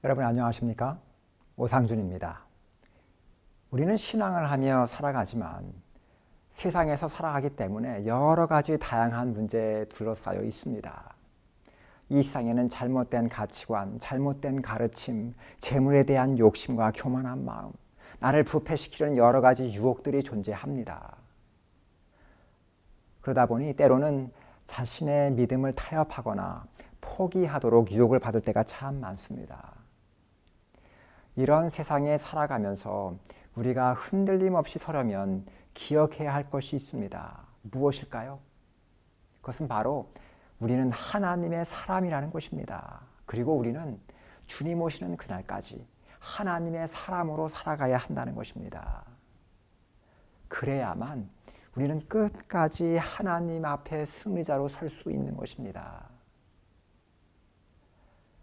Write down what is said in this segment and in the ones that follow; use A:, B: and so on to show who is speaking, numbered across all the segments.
A: 여러분 안녕하십니까? 오상준입니다. 우리는 신앙을 하며 살아가지만 세상에서 살아가기 때문에 여러 가지 다양한 문제에 둘러싸여 있습니다. 이 세상에는 잘못된 가치관, 잘못된 가르침, 재물에 대한 욕심과 교만한 마음, 나를 부패시키는 여러 가지 유혹들이 존재합니다. 그러다 보니 때로는 자신의 믿음을 타협하거나 포기하도록 유혹을 받을 때가 참 많습니다. 이런 세상에 살아가면서 우리가 흔들림 없이 서려면 기억해야 할 것이 있습니다. 무엇일까요? 그것은 바로 우리는 하나님의 사람이라는 것입니다. 그리고 우리는 주님 오시는 그날까지 하나님의 사람으로 살아가야 한다는 것입니다. 그래야만 우리는 끝까지 하나님 앞에 승리자로 설 수 있는 것입니다.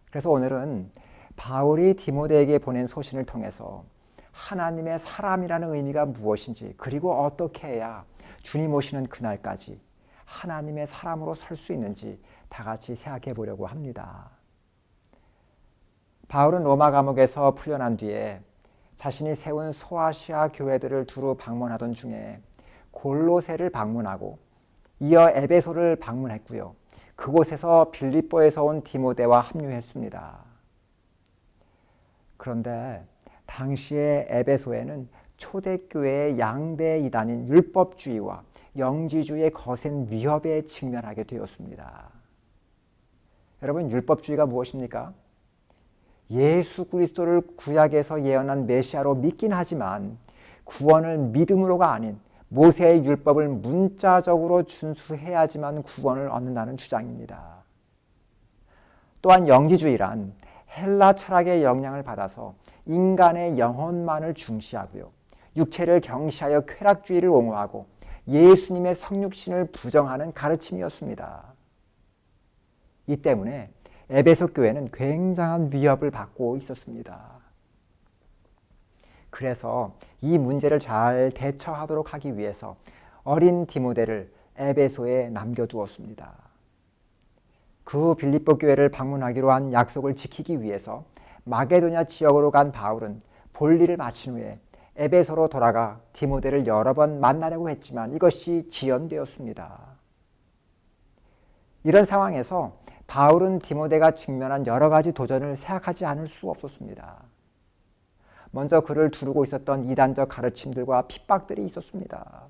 A: 그래서 오늘은 바울이 디모데에게 보낸 소신을 통해서 하나님의 사람이라는 의미가 무엇인지, 그리고 어떻게 해야 주님 오시는 그날까지 하나님의 사람으로 설 수 있는지 다 같이 생각해 보려고 합니다. 바울은 로마 감옥에서 풀려난 뒤에 자신이 세운 소아시아 교회들을 두루 방문하던 중에 골로새를 방문하고 이어 에베소를 방문했고요. 그곳에서 빌립보에서 온 디모데와 합류했습니다. 그런데 당시의 에베소에는 초대교회의 양대 이단인 율법주의와 영지주의의 거센 위협에 직면하게 되었습니다. 여러분, 율법주의가 무엇입니까? 예수 그리스도를 구약에서 예언한 메시아로 믿긴 하지만 구원을 믿음으로가 아닌 모세의 율법을 문자적으로 준수해야지만 구원을 얻는다는 주장입니다. 또한 영지주의란 헬라 철학의 영향을 받아서 인간의 영혼만을 중시하고요, 육체를 경시하여 쾌락주의를 옹호하고 예수님의 성육신을 부정하는 가르침이었습니다. 이 때문에 에베소 교회는 굉장한 위협을 받고 있었습니다. 그래서 이 문제를 잘 대처하도록 하기 위해서 어린 디모데를 에베소에 남겨두었습니다. 그 빌립보 교회를 방문하기로 한 약속을 지키기 위해서 마게도냐 지역으로 간 바울은 볼일을 마친 후에 에베소로 돌아가 디모데를 여러 번 만나려고 했지만 이것이 지연되었습니다. 이런 상황에서 바울은 디모데가 직면한 여러 가지 도전을 생각하지 않을 수 없었습니다. 먼저 그를 두르고 있었던 이단적 가르침들과 핍박들이 있었습니다.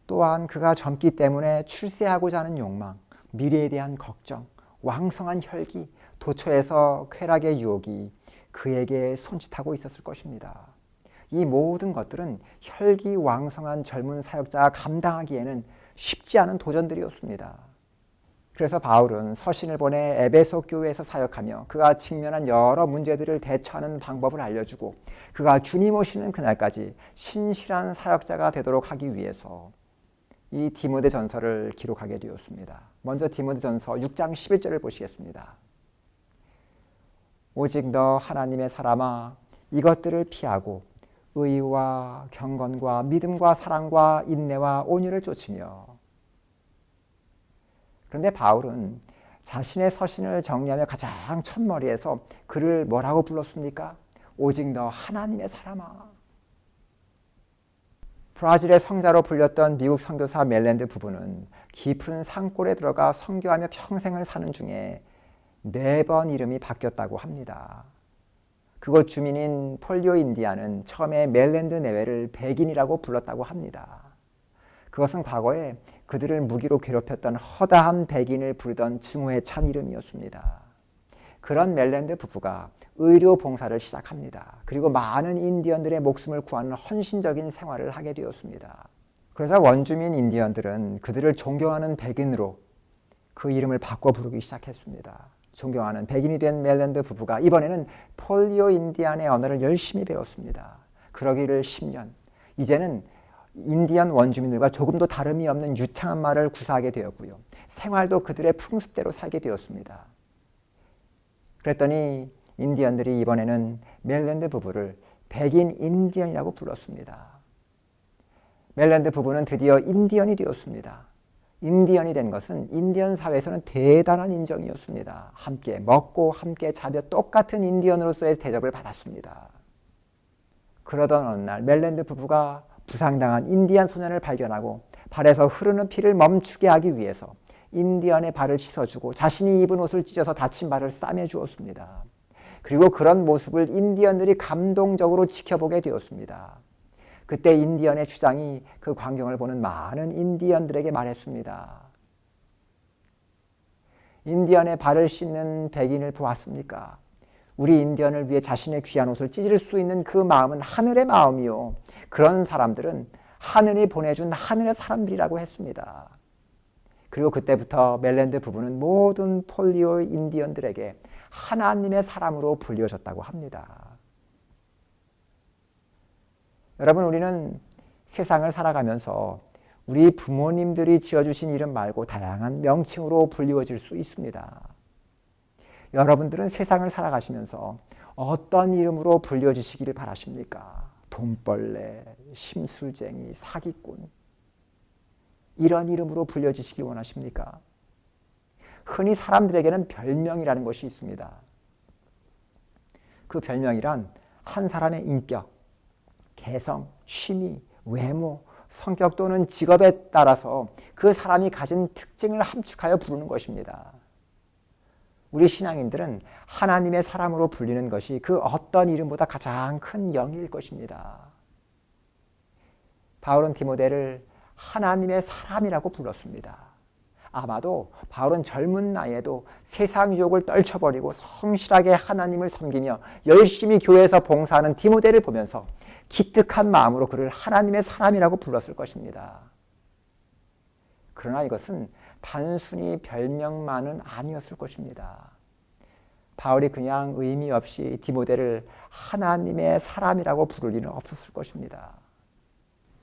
A: 또한 그가 젊기 때문에 출세하고자 하는 욕망, 미래에 대한 걱정, 왕성한 혈기, 도처에서 쾌락의 유혹이 그에게 손짓하고 있었을 것입니다. 이 모든 것들은 혈기왕성한 젊은 사역자가 감당하기에는 쉽지 않은 도전들이었습니다. 그래서 바울은 서신을 보내 에베소 교회에서 사역하며 그가 직면한 여러 문제들을 대처하는 방법을 알려주고 그가 주님 오시는 그날까지 신실한 사역자가 되도록 하기 위해서 이 디모데 전서를 기록하게 되었습니다. 먼저 디모데 전서 6장 11절을 보시겠습니다. 오직 너 하나님의 사람아, 이것들을 피하고 의와 경건과 믿음과 사랑과 인내와 온유를 좇으며. 그런데 바울은 자신의 서신을 정리하며 가장 첫머리에서 그를 뭐라고 불렀습니까? 오직 너 하나님의 사람아. 브라질의 성자로 불렸던 미국 선교사 멜랜드 부부는 깊은 산골에 들어가 선교하며 평생을 사는 중에 4번 이름이 바뀌었다고 합니다. 그곳 주민인 폴리오 인디아는 처음에 멜랜드 내외를 백인이라고 불렀다고 합니다. 그것은 과거에 그들을 무기로 괴롭혔던 허다한 백인을 부르던 증오에 찬 이름이었습니다. 그런 멜랜드 부부가 의료 봉사를 시작합니다. 그리고 많은 인디언들의 목숨을 구하는 헌신적인 생활을 하게 되었습니다. 그러자 원주민 인디언들은 그들을 존경하는 백인으로 그 이름을 바꿔 부르기 시작했습니다. 존경하는 백인이 된 멜랜드 부부가 이번에는 폴리오 인디안의 언어를 열심히 배웠습니다. 그러기를 10년. 이제는 인디언 원주민들과 조금도 다름이 없는 유창한 말을 구사하게 되었고요. 생활도 그들의 풍습대로 살게 되었습니다. 그랬더니 인디언들이 이번에는 멜랜드 부부를 백인 인디언이라고 불렀습니다. 멜랜드 부부는 드디어 인디언이 되었습니다. 인디언이 된 것은 인디언 사회에서는 대단한 인정이었습니다. 함께 먹고 함께 자며 똑같은 인디언으로서의 대접을 받았습니다. 그러던 어느 날 멜랜드 부부가 부상당한 인디안 소년을 발견하고 발에서 흐르는 피를 멈추게 하기 위해서 인디언의 발을 씻어주고 자신이 입은 옷을 찢어서 다친 발을 싸매주었습니다. 그리고 그런 모습을 인디언들이 감동적으로 지켜보게 되었습니다. 그때 인디언의 주장이 그 광경을 보는 많은 인디언들에게 말했습니다. 인디언의 발을 씻는 백인을 보았습니까? 우리 인디언을 위해 자신의 귀한 옷을 찢을 수 있는 그 마음은 하늘의 마음이요. 그런 사람들은 하늘이 보내준 하늘의 사람들이라고 했습니다. 그리고 그때부터 멜랜드 부부는 모든 폴리오 인디언들에게 하나님의 사람으로 불려졌다고 합니다. 여러분, 우리는 세상을 살아가면서 우리 부모님들이 지어주신 이름 말고 다양한 명칭으로 불리워질 수 있습니다. 여러분들은 세상을 살아가시면서 어떤 이름으로 불려지시기를 바라십니까? 돈벌레, 심술쟁이, 사기꾼, 이런 이름으로 불려지시기 원하십니까? 흔히 사람들에게는 별명이라는 것이 있습니다. 그 별명이란 한 사람의 인격, 개성, 취미, 외모, 성격 또는 직업에 따라서 그 사람이 가진 특징을 함축하여 부르는 것입니다. 우리 신앙인들은 하나님의 사람으로 불리는 것이 그 어떤 이름보다 가장 큰 영예일 것입니다. 바울은 디모데를 하나님의 사람이라고 불렀습니다. 아마도 바울은 젊은 나이에도 세상 유혹을 떨쳐버리고 성실하게 하나님을 섬기며 열심히 교회에서 봉사하는 디모데를 보면서 기특한 마음으로 그를 하나님의 사람이라고 불렀을 것입니다. 그러나 이것은 단순히 별명만은 아니었을 것입니다. 바울이 그냥 의미 없이 디모데를 하나님의 사람이라고 부를 일은 없었을 것입니다.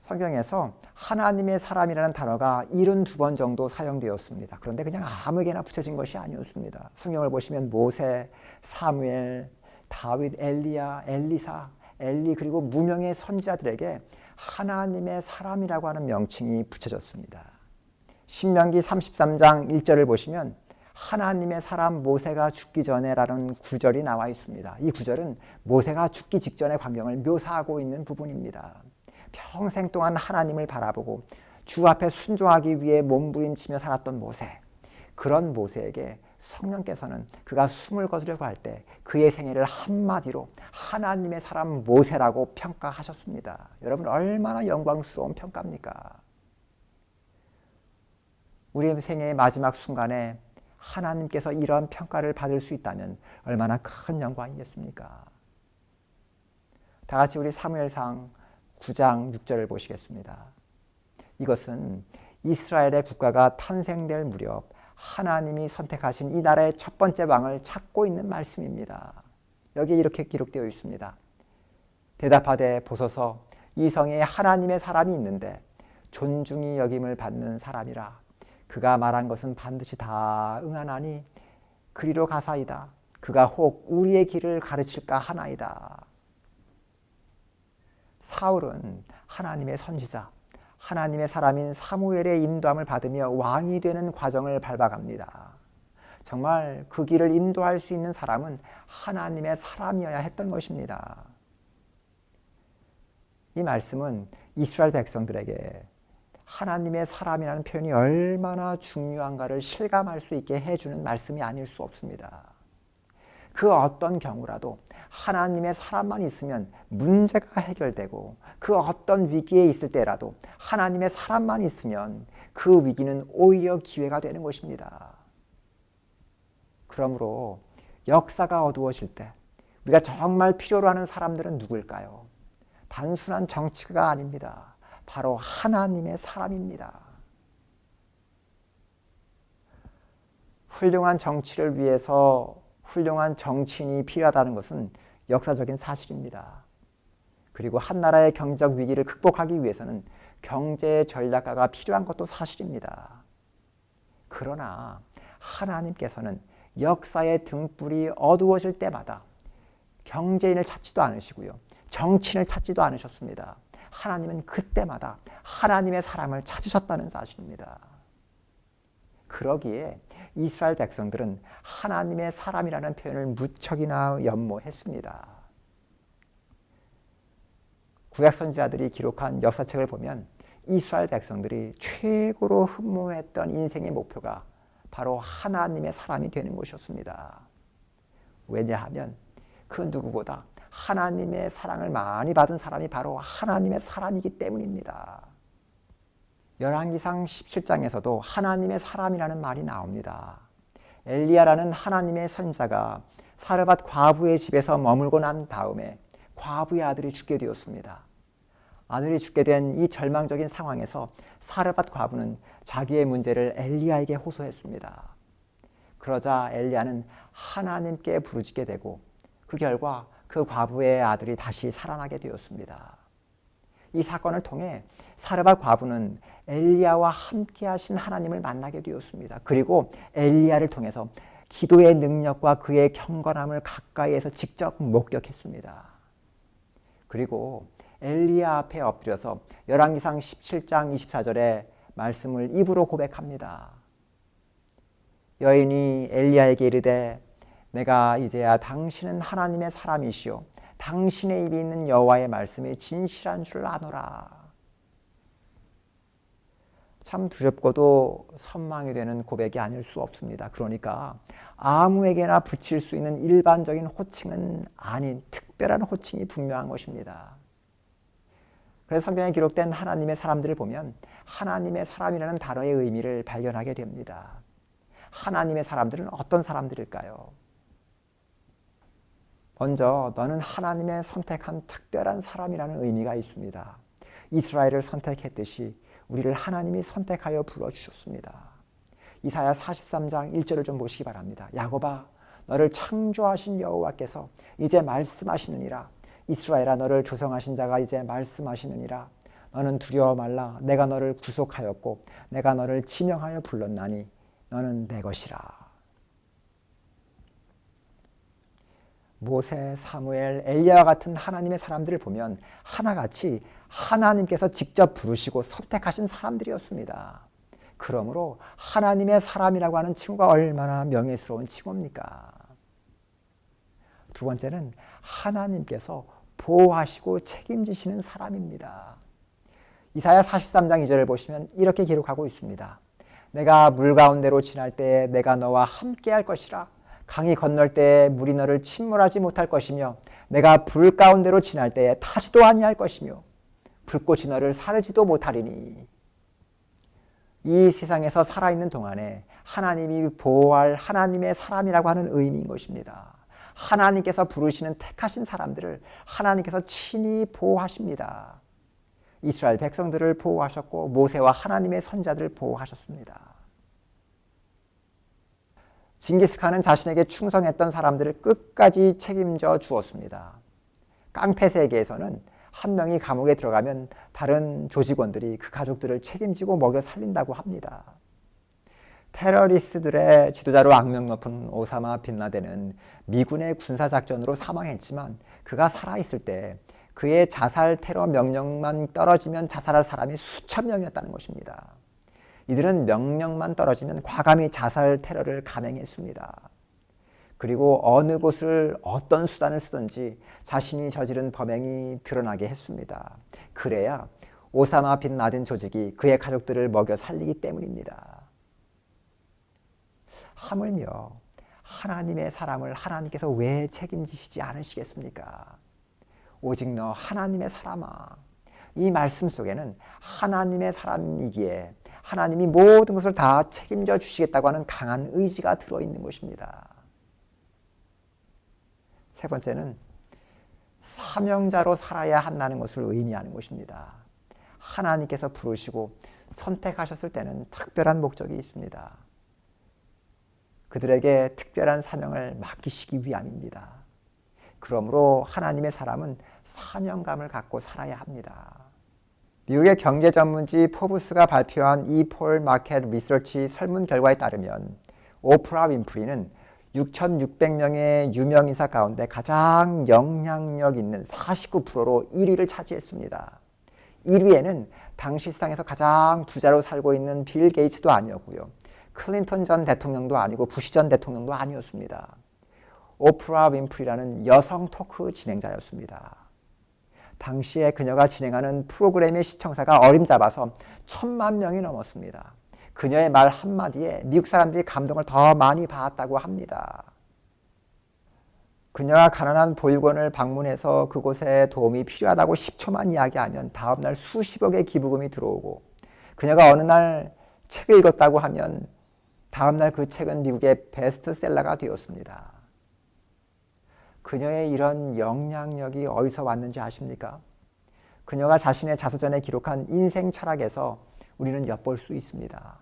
A: 성경에서 하나님의 사람이라는 단어가 72번 정도 사용되었습니다. 그런데 그냥 아무에게나 붙여진 것이 아니었습니다. 성경을 보시면 모세, 사무엘, 다윗, 엘리야, 엘리사, 엘리 그리고 무명의 선지자들에게 하나님의 사람이라고 하는 명칭이 붙여졌습니다. 신명기 33장 1절을 보시면 하나님의 사람 모세가 죽기 전에라는 구절이 나와 있습니다. 이 구절은 모세가 죽기 직전의 광경을 묘사하고 있는 부분입니다. 평생 동안 하나님을 바라보고 주 앞에 순종하기 위해 몸부림치며 살았던 모세, 그런 모세에게 성령께서는 그가 숨을 거두려고 할 때 그의 생애를 한마디로 하나님의 사람 모세라고 평가하셨습니다. 여러분, 얼마나 영광스러운 평가입니까? 우리의 생애의 마지막 순간에 하나님께서 이러한 평가를 받을 수 있다면 얼마나 큰 영광이겠습니까? 다 같이 우리 사무엘상 9장 6절을 보시겠습니다. 이것은 이스라엘의 국가가 탄생될 무렵 하나님이 선택하신 이 나라의 첫 번째 왕을 찾고 있는 말씀입니다. 여기에 이렇게 기록되어 있습니다. 대답하되 보소서, 이 성에 하나님의 사람이 있는데 존중이 여김을 받는 사람이라. 그가 말한 것은 반드시 다 응하나니 그리로 가사이다. 그가 혹 우리의 길을 가르칠까 하나이다. 사울은 하나님의 선지자, 하나님의 사람인 사무엘의 인도함을 받으며 왕이 되는 과정을 밟아갑니다. 정말 그 길을 인도할 수 있는 사람은 하나님의 사람이어야 했던 것입니다. 이 말씀은 이스라엘 백성들에게 하나님의 사람이라는 표현이 얼마나 중요한가를 실감할 수 있게 해주는 말씀이 아닐 수 없습니다. 그 어떤 경우라도 하나님의 사람만 있으면 문제가 해결되고, 그 어떤 위기에 있을 때라도 하나님의 사람만 있으면 그 위기는 오히려 기회가 되는 것입니다. 그러므로 역사가 어두워질 때 우리가 정말 필요로 하는 사람들은 누구일까요? 단순한 정치가 아닙니다. 바로 하나님의 사람입니다. 훌륭한 정치를 위해서 훌륭한 정치인이 필요하다는 것은 역사적인 사실입니다. 그리고 한 나라의 경제적 위기를 극복하기 위해서는 경제 전략가가 필요한 것도 사실입니다. 그러나 하나님께서는 역사의 등불이 어두워질 때마다 경제인을 찾지도 않으시고요, 정치인을 찾지도 않으셨습니다. 하나님은 그때마다 하나님의 사람을 찾으셨다는 사실입니다. 그러기에 이스라엘 백성들은 하나님의 사람이라는 표현을 무척이나 연모했습니다. 구약 선지자들이 기록한 역사책을 보면 이스라엘 백성들이 최고로 흠모했던 인생의 목표가 바로 하나님의 사람이 되는 것이었습니다. 왜냐하면 그 누구보다 하나님의 사랑을 많이 받은 사람이 바로 하나님의 사람이기 때문입니다. 열왕기상 17장에서도 하나님의 사람이라는 말이 나옵니다. 엘리야라는 하나님의 선지자가 사르밧 과부의 집에서 머물고 난 다음에 과부의 아들이 죽게 되었습니다. 아들이 죽게 된 이 절망적인 상황에서 사르밧 과부는 자기의 문제를 엘리야에게 호소했습니다. 그러자 엘리야는 하나님께 부르짖게 되고 그 결과 그 과부의 아들이 다시 살아나게 되었습니다. 이 사건을 통해 사르밧 과부는 엘리야와 함께 하신 하나님을 만나게 되었습니다. 그리고 엘리야를 통해서 기도의 능력과 그의 경건함을 가까이에서 직접 목격했습니다. 그리고 엘리야 앞에 엎드려서 열왕기상 17장 24절의 말씀을 입으로 고백합니다. 여인이 엘리야에게 이르되 내가 이제야 당신은 하나님의 사람이시오 당신의 입에 있는 여호와의 말씀이 진실한 줄 아노라. 참 두렵고도 선망이 되는 고백이 아닐 수 없습니다. 그러니까 아무에게나 붙일 수 있는 일반적인 호칭은 아닌 특별한 호칭이 분명한 것입니다. 그래서 성경에 기록된 하나님의 사람들을 보면 하나님의 사람이라는 단어의 의미를 발견하게 됩니다. 하나님의 사람들은 어떤 사람들일까요? 먼저 너는 하나님의 선택한 특별한 사람이라는 의미가 있습니다. 이스라엘을 선택했듯이 우리를 하나님이 선택하여 불러주셨습니다. 이사야 43장 1절을 좀 보시기 바랍니다. 야곱아 너를 창조하신 여호와께서 이제 말씀하시느니라. 이스라엘아 너를 조성하신 자가 이제 말씀하시느니라. 너는 두려워 말라. 내가 너를 구속하였고 내가 너를 지명하여 불렀나니 너는 내 것이라. 모세, 사무엘, 엘리야와 같은 하나님의 사람들을 보면 하나같이 하나님께서 직접 부르시고 선택하신 사람들이었습니다. 그러므로 하나님의 사람이라고 하는 칭호가 얼마나 명예스러운 칭호입니까? 두 번째는 하나님께서 보호하시고 책임지시는 사람입니다. 이사야 43장 2절을 보시면 이렇게 기록하고 있습니다. 내가 물 가운데로 지날 때에 내가 너와 함께 할 것이라. 강이 건널 때에 물이 너를 침몰하지 못할 것이며 내가 불 가운데로 지날 때에 타지도 아니할 것이며 불꽃이 너를 사르지도 못하리니. 이 세상에서 살아있는 동안에 하나님이 보호할 하나님의 사람이라고 하는 의미인 것입니다. 하나님께서 부르시는 택하신 사람들을 하나님께서 친히 보호하십니다. 이스라엘 백성들을 보호하셨고 모세와 하나님의 선자들을 보호하셨습니다. 징기스칸은 자신에게 충성했던 사람들을 끝까지 책임져 주었습니다. 깡패 세계에서는 한 명이 감옥에 들어가면 다른 조직원들이 그 가족들을 책임지고 먹여 살린다고 합니다. 테러리스트들의 지도자로 악명 높은 오사마 빈 라덴은 미군의 군사작전으로 사망했지만 그가 살아있을 때 그의 자살 테러 명령만 떨어지면 자살할 사람이 수천 명이었다는 것입니다. 이들은 명령만 떨어지면 과감히 자살 테러를 감행했습니다. 그리고 어느 곳을 어떤 수단을 쓰든지 자신이 저지른 범행이 드러나게 했습니다. 그래야 오사마 빈 라덴 조직이 그의 가족들을 먹여 살리기 때문입니다. 하물며 하나님의 사람을 하나님께서 왜 책임지시지 않으시겠습니까? 오직 너 하나님의 사람아. 이 말씀 속에는 하나님의 사람이기에 하나님이 모든 것을 다 책임져 주시겠다고 하는 강한 의지가 들어있는 것입니다. 세 번째는 사명자로 살아야 한다는 것을 의미하는 것입니다. 하나님께서 부르시고 선택하셨을 때는 특별한 목적이 있습니다. 그들에게 특별한 사명을 맡기시기 위함입니다. 그러므로 하나님의 사람은 사명감을 갖고 살아야 합니다. 미국의 경제 전문지 포브스가 발표한 E-Poll Market Research 설문 결과에 따르면 오프라 윈프리는 6,600명의 유명인사 가운데 가장 영향력 있는 49%로 1위를 차지했습니다. 1위에는 당시 세상에서 가장 부자로 살고 있는 빌 게이츠도 아니었고요. 클린턴 전 대통령도 아니고 부시 전 대통령도 아니었습니다. 오프라 윈프리라는 여성 토크 진행자였습니다. 당시에 그녀가 진행하는 프로그램의 시청자가 어림잡아서 1,000만 명이 넘었습니다. 그녀의 말 한마디에 미국 사람들이 감동을 더 많이 받았다고 합니다. 그녀가 가난한 보육원을 방문해서 그곳에 도움이 필요하다고 10초만 이야기하면 다음날 수십억의 기부금이 들어오고, 그녀가 어느 날 책을 읽었다고 하면 다음날 그 책은 미국의 베스트셀러가 되었습니다. 그녀의 이런 영향력이 어디서 왔는지 아십니까? 그녀가 자신의 자서전에 기록한 인생 철학에서 우리는 엿볼 수 있습니다.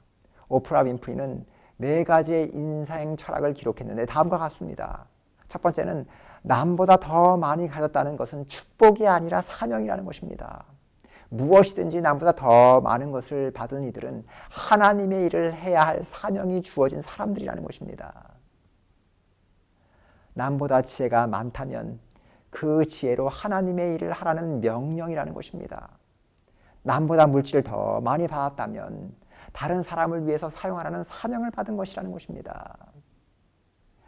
A: 오프라 윈프리는 4가지의 인생 철학을 기록했는데 다음과 같습니다. 첫 번째는 남보다 더 많이 가졌다는 것은 축복이 아니라 사명이라는 것입니다. 무엇이든지 남보다 더 많은 것을 받은 이들은 하나님의 일을 해야 할 사명이 주어진 사람들이라는 것입니다. 남보다 지혜가 많다면 그 지혜로 하나님의 일을 하라는 명령이라는 것입니다. 남보다 물질을 더 많이 받았다면 다른 사람을 위해서 사용하라는 사명을 받은 것이라는 것입니다.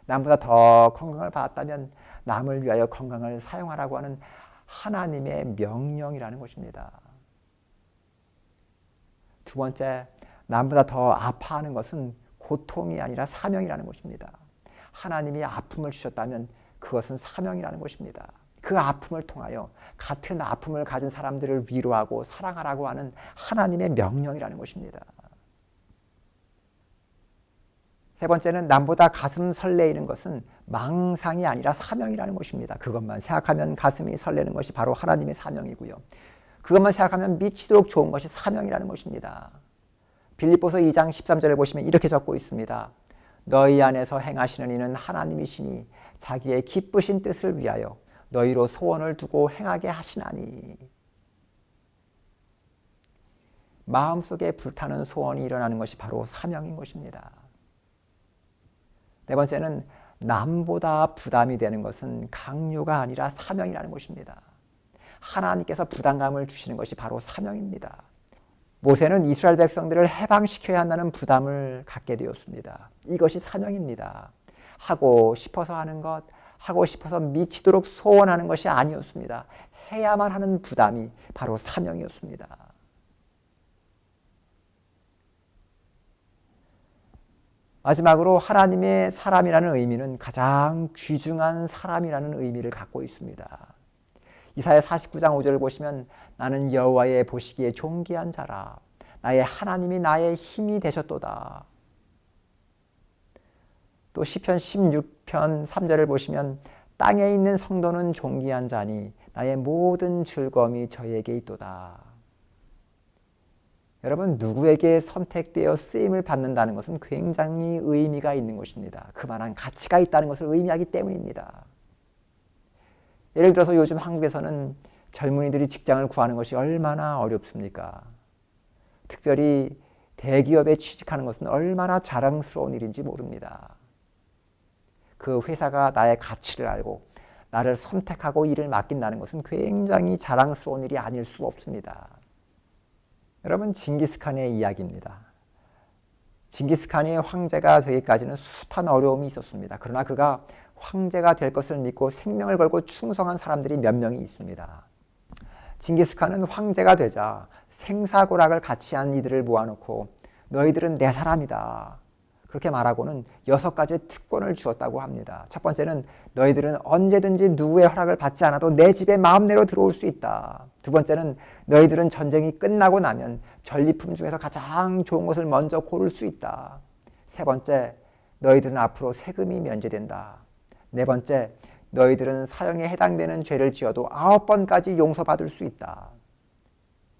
A: 남보다 더 건강을 받았다면 남을 위하여 건강을 사용하라고 하는 하나님의 명령이라는 것입니다. 두 번째, 남보다 더 아파하는 것은 고통이 아니라 사명이라는 것입니다. 하나님이 아픔을 주셨다면 그것은 사명이라는 것입니다. 그 아픔을 통하여 같은 아픔을 가진 사람들을 위로하고 사랑하라고 하는 하나님의 명령이라는 것입니다. 세 번째는 남보다 가슴 설레이는 것은 망상이 아니라 사명이라는 것입니다. 그것만 생각하면 가슴이 설레는 것이 바로 하나님의 사명이고요. 그것만 생각하면 미치도록 좋은 것이 사명이라는 것입니다. 빌립보서 2장 13절을 보시면 이렇게 적고 있습니다. 너희 안에서 행하시는 이는 하나님이시니 자기의 기쁘신 뜻을 위하여 너희로 소원을 두고 행하게 하시나니. 마음속에 불타는 소원이 일어나는 것이 바로 사명인 것입니다. 네 번째는 남보다 부담이 되는 것은 강요가 아니라 사명이라는 것입니다. 하나님께서 부담감을 주시는 것이 바로 사명입니다. 모세는 이스라엘 백성들을 해방시켜야 한다는 부담을 갖게 되었습니다. 이것이 사명입니다. 하고 싶어서 하는 것, 하고 싶어서 미치도록 소원하는 것이 아니었습니다. 해야만 하는 부담이 바로 사명이었습니다. 마지막으로 하나님의 사람이라는 의미는 가장 귀중한 사람이라는 의미를 갖고 있습니다. 이사야 49장 5절을 보시면 나는 여호와의 보시기에 존귀한 자라. 나의 하나님이 나의 힘이 되셨도다. 또 시편 16편 3절을 보시면 땅에 있는 성도는 존귀한 자니 나의 모든 즐거움이 저에게 있도다. 여러분, 누구에게 선택되어 쓰임을 받는다는 것은 굉장히 의미가 있는 것입니다. 그만한 가치가 있다는 것을 의미하기 때문입니다. 예를 들어서 요즘 한국에서는 젊은이들이 직장을 구하는 것이 얼마나 어렵습니까? 특별히 대기업에 취직하는 것은 얼마나 자랑스러운 일인지 모릅니다. 그 회사가 나의 가치를 알고 나를 선택하고 일을 맡긴다는 것은 굉장히 자랑스러운 일이 아닐 수 없습니다. 여러분, 징기스칸의 이야기입니다. 징기스칸이 황제가 되기까지는 숱한 어려움이 있었습니다. 그러나 그가 황제가 될 것을 믿고 생명을 걸고 충성한 사람들이 몇 명이 있습니다. 징기스칸은 황제가 되자 생사고락을 같이 한 이들을 모아놓고 너희들은 내 사람이다. 그렇게 말하고는 6가지의 특권을 주었다고 합니다. 첫 번째는 너희들은 언제든지 누구의 허락을 받지 않아도 내 집에 마음대로 들어올 수 있다. 두 번째는 너희들은 전쟁이 끝나고 나면 전리품 중에서 가장 좋은 것을 먼저 고를 수 있다. 세 번째, 너희들은 앞으로 세금이 면제된다. 네 번째, 너희들은 사형에 해당되는 죄를 지어도 9번까지 용서받을 수 있다.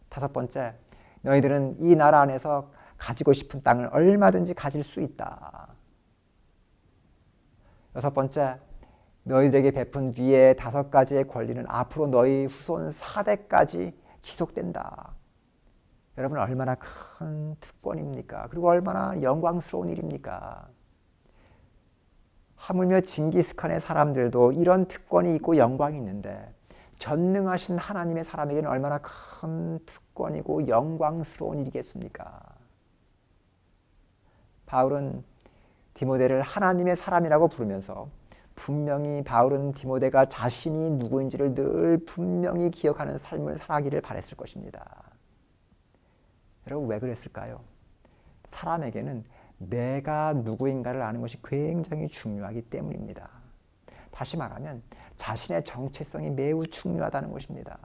A: 다섯 번째, 너희들은 이 나라 안에서 가지고 싶은 땅을 얼마든지 가질 수 있다. 여섯 번째, 너희들에게 베푼 위의 5가지의 권리는 앞으로 너희 후손 4대까지 지속된다. 여러분, 얼마나 큰 특권입니까? 그리고 얼마나 영광스러운 일입니까? 하물며 징기스칸의 사람들도 이런 특권이 있고 영광이 있는데 전능하신 하나님의 사람에게는 얼마나 큰 특권이고 영광스러운 일이겠습니까? 바울은 디모데를 하나님의 사람이라고 부르면서 분명히 바울은 디모데가 자신이 누구인지를 늘 분명히 기억하는 삶을 살아가기를 바랬을 것입니다. 여러분, 왜 그랬을까요? 사람에게는 내가 누구인가를 아는 것이 굉장히 중요하기 때문입니다. 다시 말하면 자신의 정체성이 매우 중요하다는 것입니다.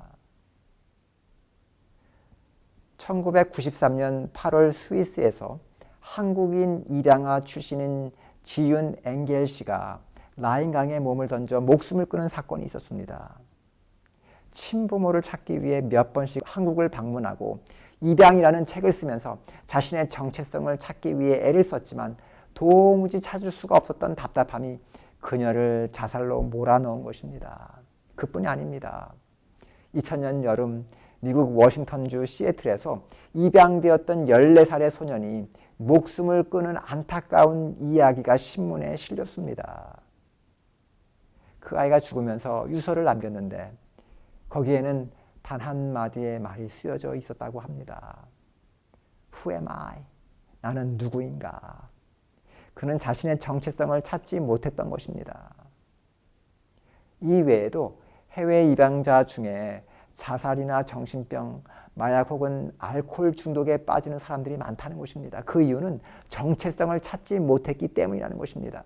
A: 1993년 8월 스위스에서 한국인 입양아 출신인 지윤 엥겔 씨가 라인강에 몸을 던져 목숨을 끊은 사건이 있었습니다. 친부모를 찾기 위해 몇 번씩 한국을 방문하고 입양이라는 책을 쓰면서 자신의 정체성을 찾기 위해 애를 썼지만 도무지 찾을 수가 없었던 답답함이 그녀를 자살로 몰아넣은 것입니다. 그뿐이 아닙니다. 2000년 여름 미국 워싱턴주 시애틀에서 입양되었던 14살의 소년이 목숨을 끊은 안타까운 이야기가 신문에 실렸습니다. 그 아이가 죽으면서 유서를 남겼는데 거기에는 단 한마디의 말이 쓰여져 있었다고 합니다. Who am I? 나는 누구인가? 그는 자신의 정체성을 찾지 못했던 것입니다. 이 외에도 해외 입양자 중에 자살이나 정신병, 마약 혹은 알코올 중독에 빠지는 사람들이 많다는 것입니다. 그 이유는 정체성을 찾지 못했기 때문이라는 것입니다.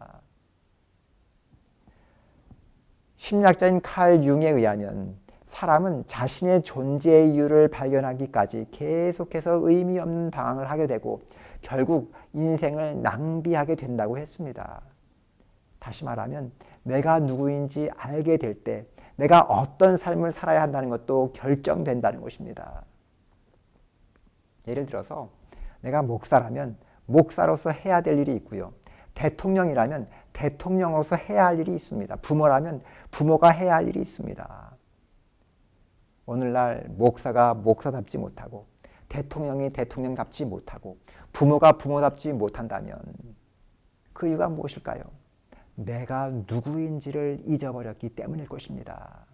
A: 심리학자인 칼 융에 의하면 사람은 자신의 존재의 이유를 발견하기까지 계속해서 의미 없는 방황을 하게 되고 결국 인생을 낭비하게 된다고 했습니다. 다시 말하면 내가 누구인지 알게 될 때 내가 어떤 삶을 살아야 한다는 것도 결정된다는 것입니다. 예를 들어서 내가 목사라면 목사로서 해야 될 일이 있고요. 대통령이라면 대통령으로서 해야 할 일이 있습니다. 부모라면 부모가 해야 할 일이 있습니다. 오늘날 목사가 목사답지 못하고 대통령이 대통령답지 못하고 부모가 부모답지 못한다면 그 이유가 무엇일까요? 내가 누구인지를 잊어버렸기 때문일 것입니다.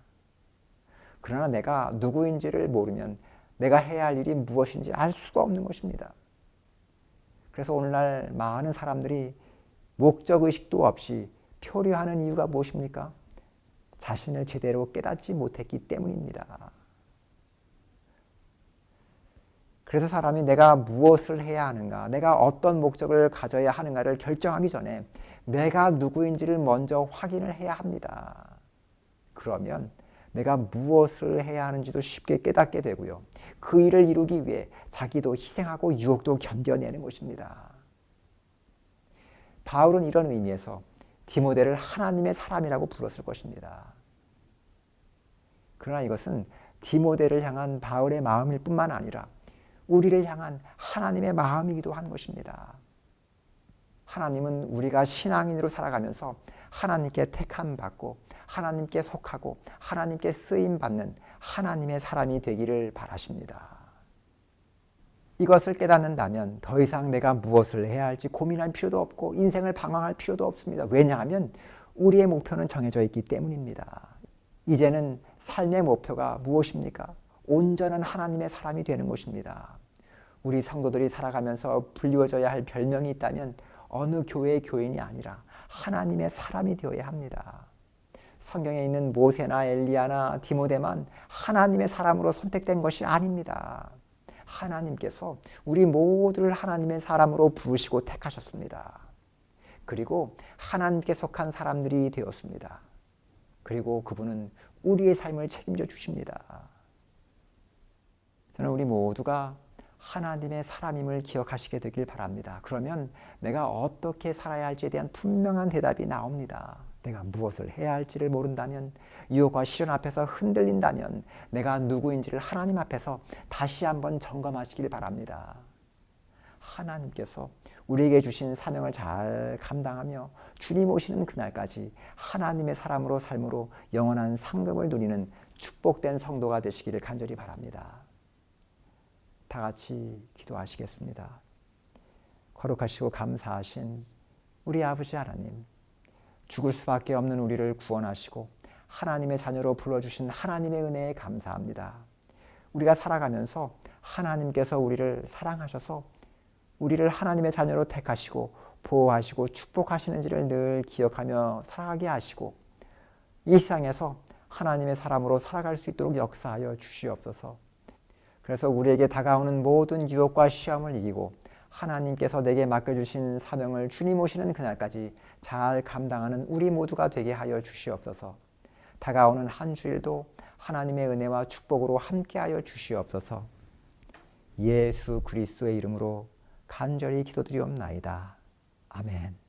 A: 그러나 내가 누구인지를 모르면 내가 해야 할 일이 무엇인지 알 수가 없는 것입니다. 그래서 오늘날 많은 사람들이 목적의식도 없이 표류하는 이유가 무엇입니까? 자신을 제대로 깨닫지 못했기 때문입니다. 그래서 사람이 내가 무엇을 해야 하는가, 내가 어떤 목적을 가져야 하는가를 결정하기 전에 내가 누구인지를 먼저 확인을 해야 합니다. 그러면 내가 무엇을 해야 하는지도 쉽게 깨닫게 되고요. 그 일을 이루기 위해 자기도 희생하고 유혹도 견뎌내는 것입니다. 바울은 이런 의미에서 디모데를 하나님의 사람이라고 불렀을 것입니다. 그러나 이것은 디모데를 향한 바울의 마음일 뿐만 아니라 우리를 향한 하나님의 마음이기도 한 것입니다. 하나님은 우리가 신앙인으로 살아가면서 하나님께 택함 받고 하나님께 속하고 하나님께 쓰임 받는 하나님의 사람이 되기를 바라십니다. 이것을 깨닫는다면 더 이상 내가 무엇을 해야 할지 고민할 필요도 없고 인생을 방황할 필요도 없습니다. 왜냐하면 우리의 목표는 정해져 있기 때문입니다. 이제는 삶의 목표가 무엇입니까? 온전한 하나님의 사람이 되는 것입니다. 우리 성도들이 살아가면서 불리워져야 할 별명이 있다면 어느 교회의 교인이 아니라 하나님의 사람이 되어야 합니다. 성경에 있는 모세나 엘리야나 디모데만 하나님의 사람으로 선택된 것이 아닙니다. 하나님께서 우리 모두를 하나님의 사람으로 부르시고 택하셨습니다. 그리고 하나님께 속한 사람들이 되었습니다. 그리고 그분은 우리의 삶을 책임져 주십니다. 저는 우리 모두가 하나님의 사람임을 기억하시게 되길 바랍니다. 그러면 내가 어떻게 살아야 할지에 대한 분명한 대답이 나옵니다. 내가 무엇을 해야 할지를 모른다면, 유혹과 시련 앞에서 흔들린다면 내가 누구인지를 하나님 앞에서 다시 한번 점검하시길 바랍니다. 하나님께서 우리에게 주신 사명을 잘 감당하며 주님 오시는 그날까지 하나님의 사람으로 삶으로 영원한 상급을 누리는 축복된 성도가 되시기를 간절히 바랍니다. 다 같이 기도하시겠습니다. 거룩하시고 감사하신 우리 아버지 하나님, 죽을 수밖에 없는 우리를 구원하시고 하나님의 자녀로 불러주신 하나님의 은혜에 감사합니다. 우리가 살아가면서 하나님께서 우리를 사랑하셔서 우리를 하나님의 자녀로 택하시고 보호하시고 축복하시는지를 늘 기억하며 살아가게 하시고 이 세상에서 하나님의 사람으로 살아갈 수 있도록 역사하여 주시옵소서. 그래서 우리에게 다가오는 모든 유혹과 시험을 이기고 하나님께서 내게 맡겨주신 사명을 주님 오시는 그날까지 잘 감당하는 우리 모두가 되게 하여 주시옵소서. 다가오는 한 주일도 하나님의 은혜와 축복으로 함께하여 주시옵소서. 예수 그리스도의 이름으로 간절히 기도드리옵나이다. 아멘.